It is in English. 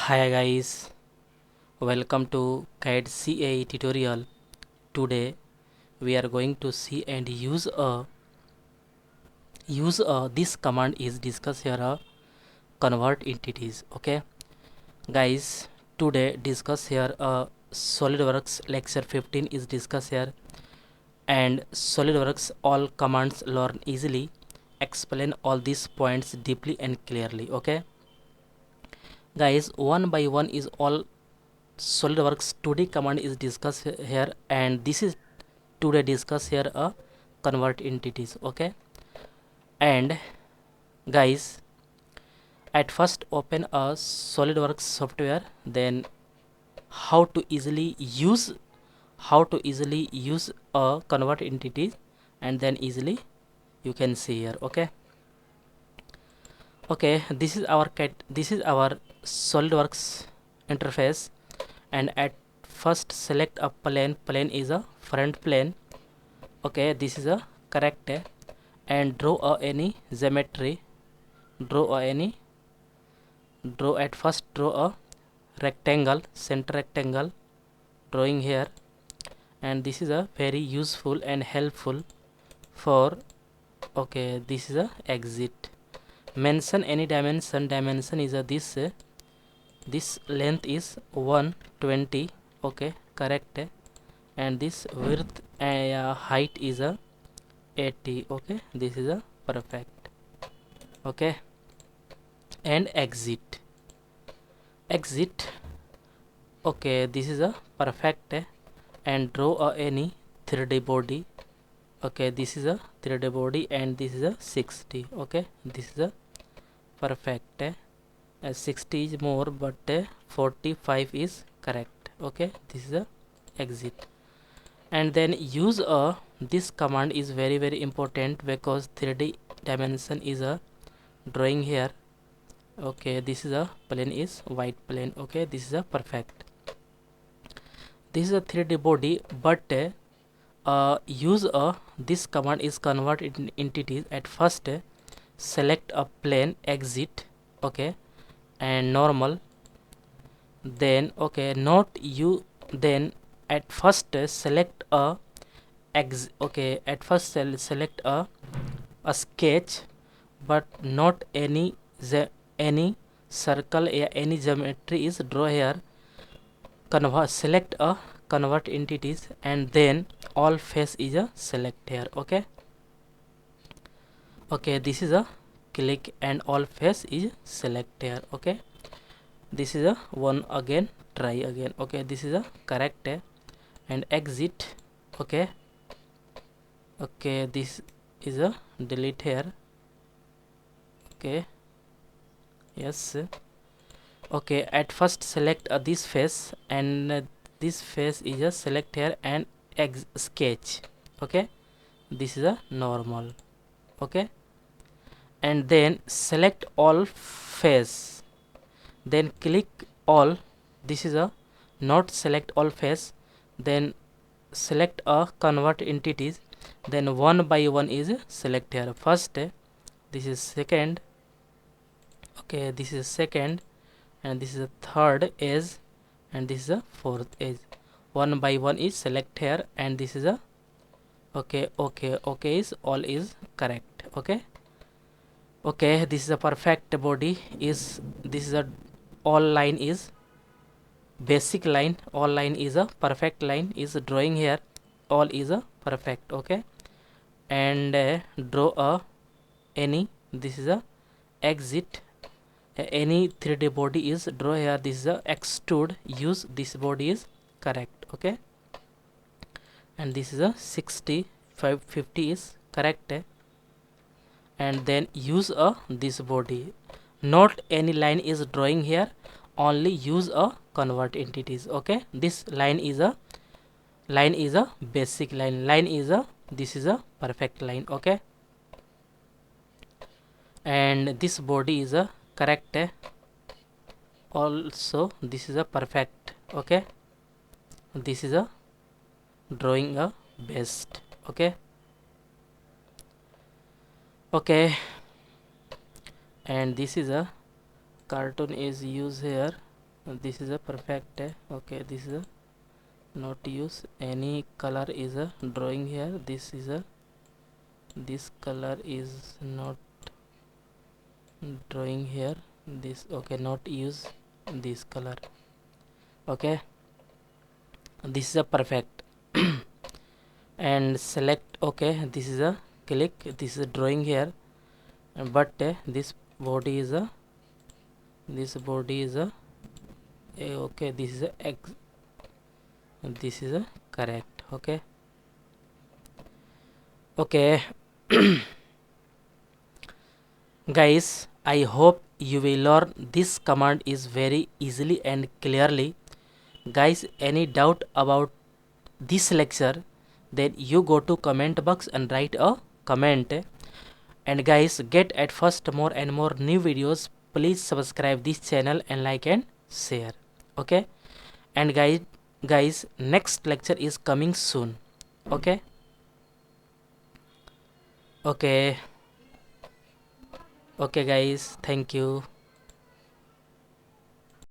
Hi guys, welcome to CAD CA tutorial. Today we are going to see and use this command is discuss here convert entities. Okay guys, today discuss here SolidWorks lecture 15 is discuss here, and SolidWorks all commands learn easily, explain all these points deeply and clearly. Okay guys, one by one is all SolidWorks 2D command is discussed here, and this is today discuss here a convert entities. Okay, and guys, at first open a SolidWorks software, then how to easily use a convert entity, and then easily you can see here. Okay, this is our SolidWorks interface, and at first select a plane is a front plane. Okay, this is a correct, and draw any geometry, draw at first draw a rectangle, center rectangle drawing here, and this is a very useful and helpful for. Okay, this is a exit. Mention any dimension is a this length is 120. Okay, correct, and this width height is a 80. Okay, this is a perfect. Okay, and exit. Okay, this is a perfect, and draw any 3D body. Okay, this is a 3D body, and this is a 60. Okay, this is a perfect. 60 is more, but 45 is correct. Okay, this is a exit. And then use this command is very important, because 3D dimension is a drawing here. Okay, this is a plane is white plane. Okay, this is a perfect. This is a 3D body, but use this command is convert in entities. At first select a plane, exit. Okay, and normal, then okay, not you, then at first select a at first select a sketch, but not any circle or any geometry is draw here. Select a convert entities, and then all face is a select here. Okay, this is a click, and all face is select here. Okay, this is a one, again try again. Okay, this is a correct, and exit. Okay, this is a delete here. Okay, yes. Okay, at first select this face, and this face is a select here, and sketch. Okay, this is a normal. Okay, and then select all face, then click all. This is a not select all face, then select a convert entities, then one by one is select here. First, this is second. Okay, this is second, and this is a third edge, and this is a fourth edge. One by one is select here, and this is a okay is all is correct. Okay, this is a perfect body. Is this is a all line is basic line, all line is a perfect line is drawing here, all is a perfect. Okay, and draw a any, this is a exit. Any 3D body is draw here, this is a extrude, use this body is correct. Okay, and this is a 60 50 is correct, and then use a this body, not any line is drawing here, only use a convert entities. Okay, this line is a basic line is a this is a perfect line. Okay, and this body is a correct, also this is a perfect. Okay, this is a drawing a best. Okay, and this is a cartoon is used here. this is a perfect. Okay, this is a not use any color is a drawing here. This is a this color is not drawing here. This okay, not use this color. Okay, this is a perfect. And select. Okay, this is a click. This is a drawing here, but this body is a okay, this is a this is a correct. Okay, okay. Guys, I hope you will learn this command is very easily and clearly. Guys, any doubt about this lecture, then you go to comment box and write a comment. And guys, get at first more and more new videos. Please subscribe this channel and like and share. Okay, and guys, next lecture is coming soon. Okay, okay, okay guys, thank you.